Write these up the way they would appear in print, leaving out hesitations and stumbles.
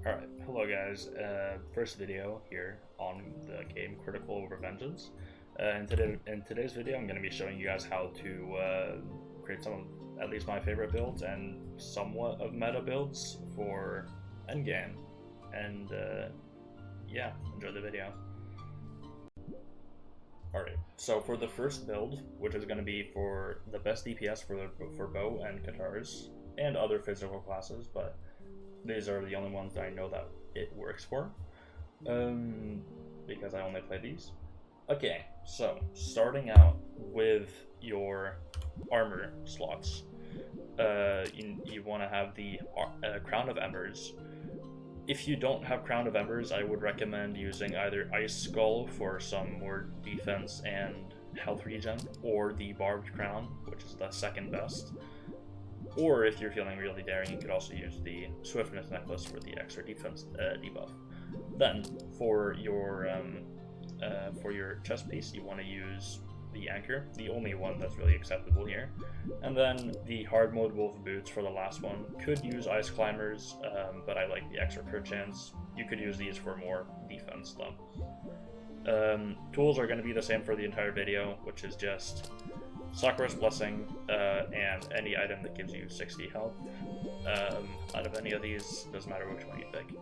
Alright, hello guys. First video here on the game Critical Revengeance. In today's video, I'm going to be showing you guys how to create some of at least my favorite builds and somewhat of meta builds for endgame. And yeah, enjoy the video. Alright, so for the first build, which is going to be for the best DPS for bow and katars and other physical classes, but these are the only ones that I know that it works for, because I only play these. Okay, so starting out with your armor slots, you want to have the Crown of Embers. If you don't have Crown of Embers, I would recommend using either Ice Skull for some more defense and health regen, or the Barbed Crown, which is the second best. Or if you're feeling really daring, you could also use the Swiftness Necklace for the extra defense debuff. Then, for your chest piece, you want to use the Anchor, the only one that's really acceptable here. And then the Hard Mode Wolf Boots for the last one. Could use Ice Climbers, but I like the extra crit chance. You could use these for more defense though. Tools are going to be the same for the entire video, which is just Sakura's Blessing, and any item that gives you 60 health. Out of any of these, doesn't matter which one you pick.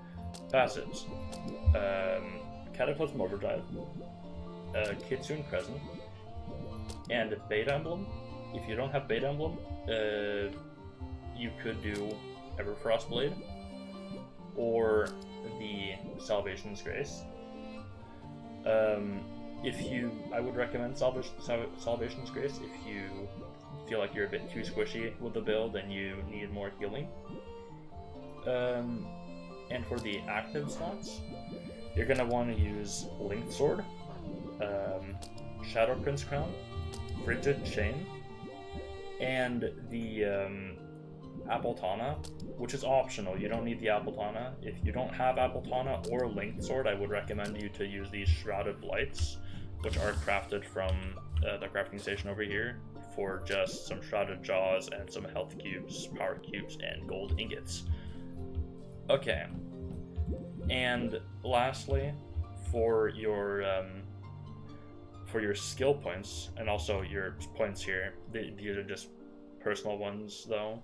Passives. Cataclysm Overdrive, Kitsune Crescent, and Bait Emblem. If you don't have Bait Emblem, you could do Everfrost Blade, or the Salvation's Grace. I would recommend Salvation's Grace if you feel like you're a bit too squishy with the build and you need more healing. And for the active slots, you're going to want to use Linked Sword, Shadow Prince Crown, Frigid Chain, and the Appletana, which is optional. You don't need the Appletana. If you don't have Appletana or Linked Sword, I would recommend you to use these Shrouded Blights, which are crafted from the crafting station over here for just some Shrouded Jaws and some health cubes, power cubes, and gold ingots. Okay, and lastly, for your skill points, and also your points here, these are just personal ones though.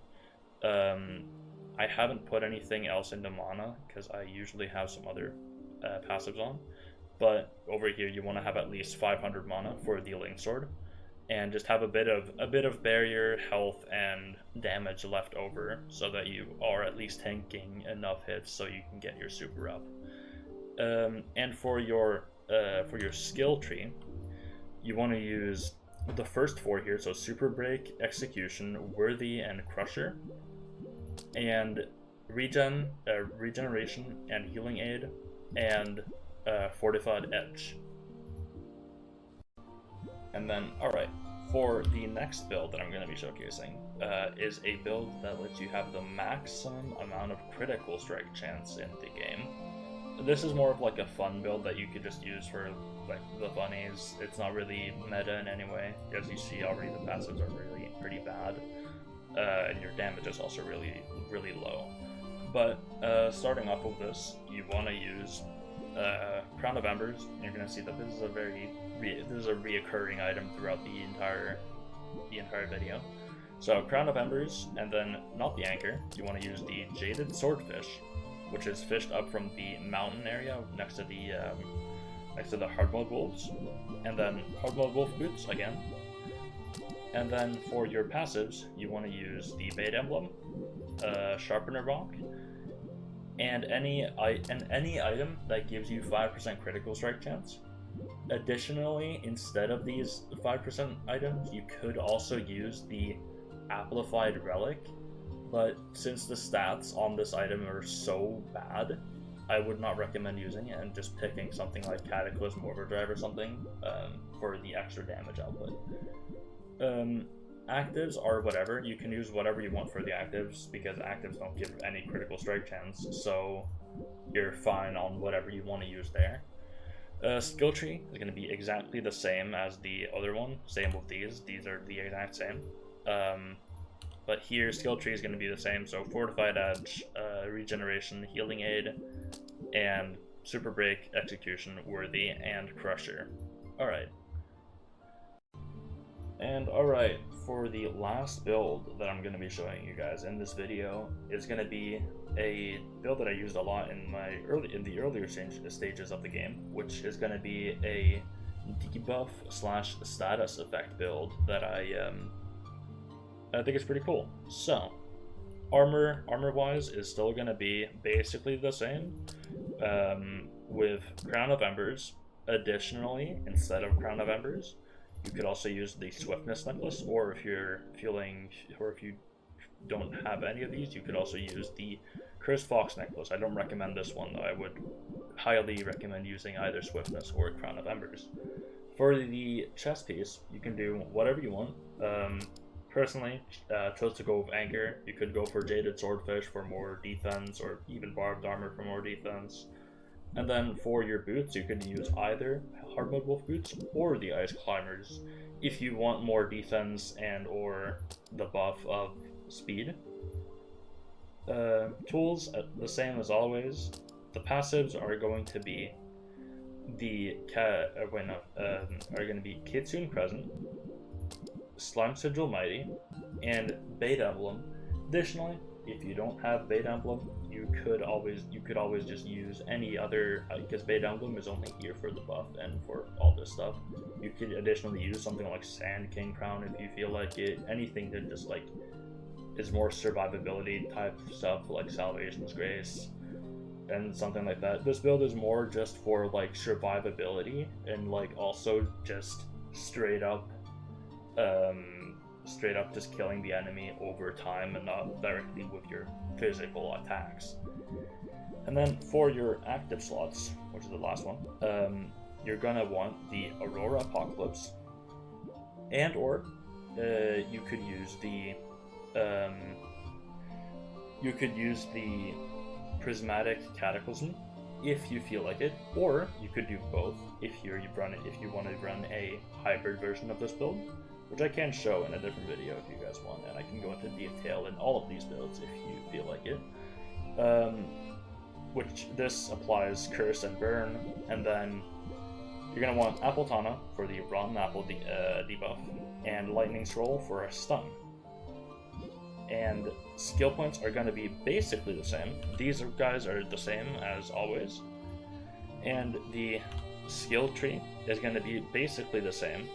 I haven't put anything else into mana because I usually have some other passives on, but over here you want to have at least 500 mana for the Linked Sword, and just have a bit of barrier, health, and damage left over so that you are at least tanking enough hits so you can get your super up. And for your skill tree, you want to use the first four here, so Super Break, Execution, Worthy, and Crusher, and Regeneration and Healing Aid, and Fortified Edge. And then, alright, for the next build that I'm going to be showcasing, is a build that lets you have the maximum amount of critical strike chance in the game. This is more of like a fun build that you could just use for like the funnies. It's not really meta in any way. As you see already, the passives are really pretty bad, and your damage is also really low. But starting off with this, you want to use Crown of Embers. You're going to see that this is a reoccurring item throughout the entire video. So Crown of Embers, and then not the Anchor. You want to use the Jaded Swordfish, which is fished up from the mountain area next to the Hard Mode Wolves, and then Hard Mode Wolf Boots again. And then for your passives, you want to use the Bait Emblem, Sharpener Rock, and any item that gives you 5% critical strike chance. Additionally, instead of these 5% items, you could also use the Amplified Relic, but since the stats on this item are so bad, I would not recommend using it and just picking something like Cataclysm Overdrive or something for the extra damage output. Actives are whatever. You can use whatever you want for the actives because actives don't give any critical strike chance, so you're fine on whatever you want to use there. Skill tree is going to be exactly the same as the other one. Same with these. These are the exact same. But here, skill tree is going to be the same. So Fortified Edge, Regeneration, Healing Aid, and Super Break, Execution, Worthy, and Crusher. Alright. And alright, for the last build that I'm going to be showing you guys in this video is going to be a build that I used a lot in the earlier stages of the game, which is going to be a debuff slash status effect build that I think is pretty cool. So, armor wise is still going to be basically the same, with Crown of Embers. Additionally, instead of Crown of Embers, you could also use the Swiftness Necklace, or if you don't have any of these, you could also use the Cursed Fox Necklace. I don't recommend this one though. I would highly recommend using either Swiftness or Crown of Embers. For the chest piece, you can do whatever you want. Personally, chose to go with Anchor. You could go for Jaded Swordfish for more defense, or even Barbed Armor for more defense. And then for your boots, you can use either Hard Mode Wolf boots or the Ice Climbers if you want more defense and or the buff of speed. Tools, the same as always. The passives are going to be the Kitsune Crescent, Slime Sigil Mighty, and Bait Emblem. Additionally, if you don't have Bait Emblem, you could always just use any other, because Bait Emblem is only here for the buff and for all this stuff. You could additionally use something like Sand King Crown if you feel like it. Anything that just like is more survivability type stuff, like Salvation's Grace and something like that. This build is more just for like survivability and like also just straight up just killing the enemy over time and not directly with your physical attacks. And then for your active slots, which is the last one, you're gonna want the Aurora Apocalypse, and or you could use the Prismatic Cataclysm if you feel like it, or you could do both if you want to run a hybrid version of this build, which I can show in a different video if you guys want, and I can go into detail in all of these builds if you feel like it. Which this applies Curse and Burn, and then you're going to want Appletana for the Rotten Apple debuff, and Lightning Scroll for a stun. And skill points are going to be basically the same. These guys are the same as always. And the skill tree is going to be basically the same,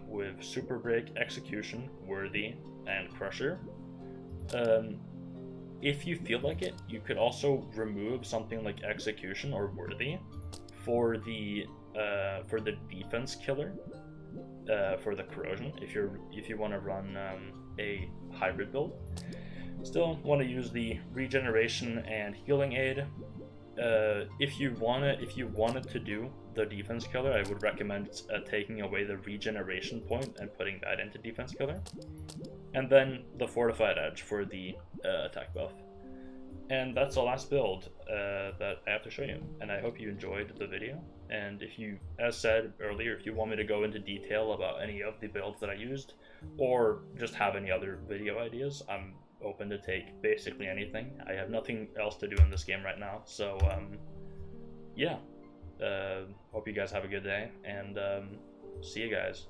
with Super Break, Execution, Worthy, and Crusher. If you feel like it, you could also remove something like Execution or Worthy for the defense killer, for the Corrosion, if you want to run a hybrid build. Still want to use the Regeneration and Healing Aid. If you wanted to do the defense killer, I would recommend taking away the regeneration point and putting that into defense killer. And then the Fortified Edge for the attack buff. And that's the last build that I have to show you. And I hope you enjoyed the video. And if you, as said earlier, if you want me to go into detail about any of the builds that I used, or just have any other video ideas, I'm open to take basically anything. I have nothing else to do in this game right now, so yeah. Hope you guys have a good day, and see you guys.